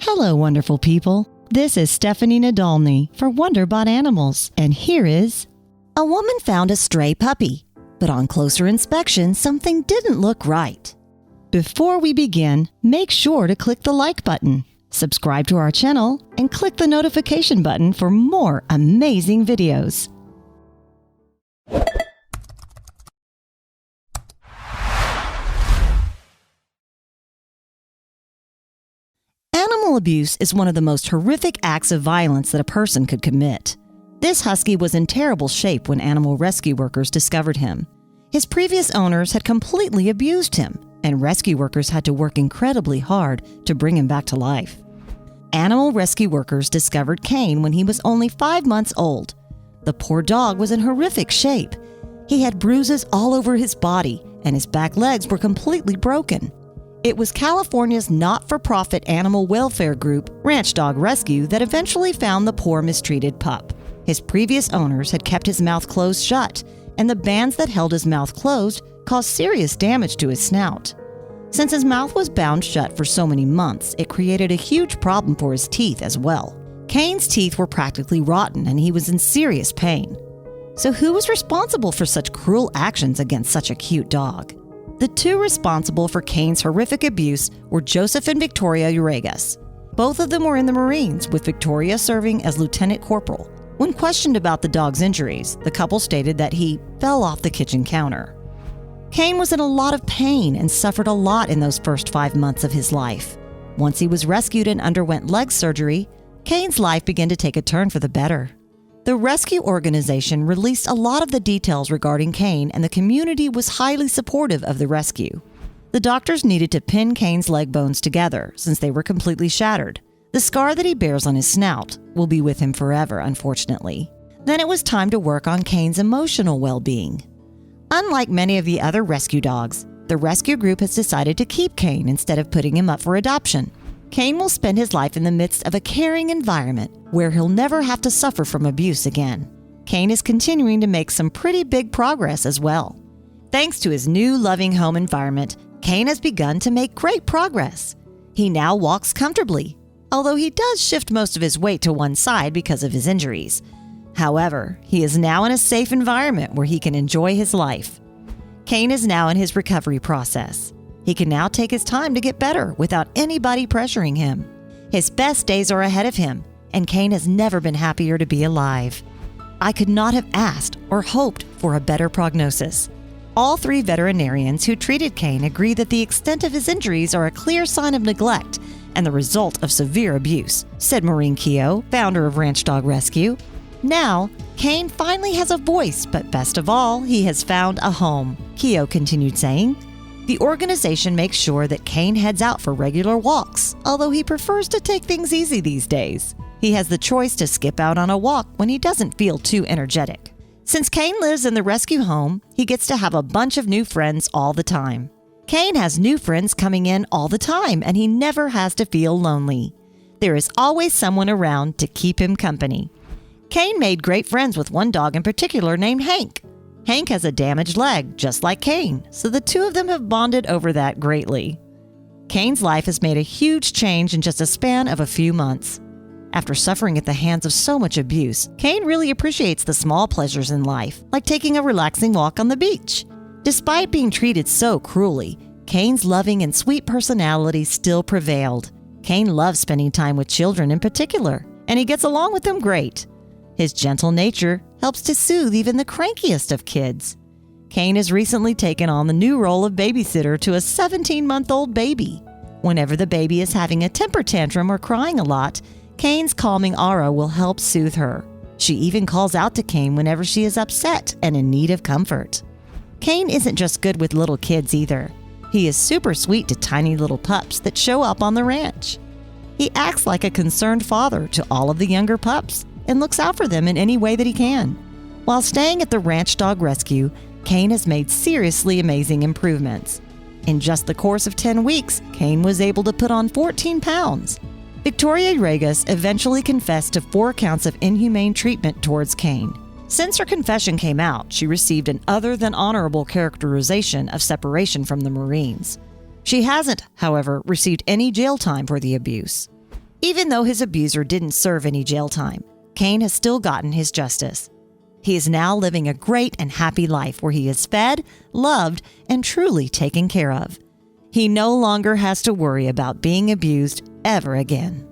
Hello, wonderful people. This is Stephanie Nadolny for Wonderbot Animals, and here is... A woman found a stray puppy, but on closer inspection, something didn't look right. Before we begin, make sure to click the like button, subscribe to our channel, and click the notification button for more amazing videos. Animal abuse is one of the most horrific acts of violence that a person could commit. This husky was in terrible shape when animal rescue workers discovered him. His previous owners had completely abused him, and rescue workers had to work incredibly hard to bring him back to life. Animal rescue workers discovered Kane when he was only 5 months old. The poor dog was in horrific shape. He had bruises all over his body, and his back legs were completely broken. It was California's not-for-profit animal welfare group, Ranch Dog Rescue, that eventually found the poor mistreated pup. His previous owners had kept his mouth closed shut, and the bands that held his mouth closed caused serious damage to his snout. Since his mouth was bound shut for so many months, it created a huge problem for his teeth as well. Kane's teeth were practically rotten, and he was in serious pain. So who was responsible for such cruel actions against such a cute dog? The two responsible for Kane's horrific abuse were Joseph and Victoria Uragas. Both of them were in the Marines, with Victoria serving as Lieutenant Corporal. When questioned about the dog's injuries, the couple stated that he fell off the kitchen counter. Kane was in a lot of pain and suffered a lot in those first 5 months of his life. Once he was rescued and underwent leg surgery, Kane's life began to take a turn for the better. The rescue organization released a lot of the details regarding Kane, and the community was highly supportive of the rescue. The doctors needed to pin Kane's leg bones together since they were completely shattered. The scar that he bears on his snout will be with him forever, unfortunately. Then it was time to work on Kane's emotional well-being. Unlike many of the other rescue dogs, the rescue group has decided to keep Kane instead of putting him up for adoption. Kane will spend his life in the midst of a caring environment where he'll never have to suffer from abuse again. Kane is continuing to make some pretty big progress as well. Thanks to his new loving home environment, Kane has begun to make great progress. He now walks comfortably, although he does shift most of his weight to one side because of his injuries. However, he is now in a safe environment where he can enjoy his life. Kane is now in his recovery process. He can now take his time to get better without anybody pressuring him. His best days are ahead of him, and Kane has never been happier to be alive. I could not have asked or hoped for a better prognosis. All 3 veterinarians who treated Kane agree that the extent of his injuries are a clear sign of neglect and the result of severe abuse, said Maureen Keogh, founder of Ranch Dog Rescue. Now, Kane finally has a voice, but best of all, he has found a home, Keogh continued saying. The organization makes sure that Kane heads out for regular walks, although he prefers to take things easy these days. He has the choice to skip out on a walk when he doesn't feel too energetic. Since Kane lives in the rescue home, he gets to have a bunch of new friends all the time. Kane has new friends coming in all the time, and he never has to feel lonely. There is always someone around to keep him company. Kane made great friends with one dog in particular named Hank. Hank has a damaged leg, just like Kane, so the two of them have bonded over that greatly. Kane's life has made a huge change in just a span of a few months. After suffering at the hands of so much abuse, Kane really appreciates the small pleasures in life, like taking a relaxing walk on the beach. Despite being treated so cruelly, Kane's loving and sweet personality still prevailed. Kane loves spending time with children in particular, and he gets along with them great. His gentle nature helps to soothe even the crankiest of kids. Kane has recently taken on the new role of babysitter to a 17-month-old baby. Whenever the baby is having a temper tantrum or crying a lot, Kane's calming aura will help soothe her. She even calls out to Kane whenever she is upset and in need of comfort. Kane isn't just good with little kids either. He is super sweet to tiny little pups that show up on the ranch. He acts like a concerned father to all of the younger pups and looks out for them in any way that he can. While staying at the Ranch Dog Rescue, Kane has made seriously amazing improvements. In just the course of 10 weeks, Kane was able to put on 14 pounds. Victoria Uragas eventually confessed to 4 counts of inhumane treatment towards Kane. Since her confession came out, she received an other than honorable characterization of separation from the Marines. She hasn't, however, received any jail time for the abuse. Even though his abuser didn't serve any jail time, Kane has still gotten his justice. He is now living a great and happy life where he is fed, loved, and truly taken care of. He no longer has to worry about being abused ever again.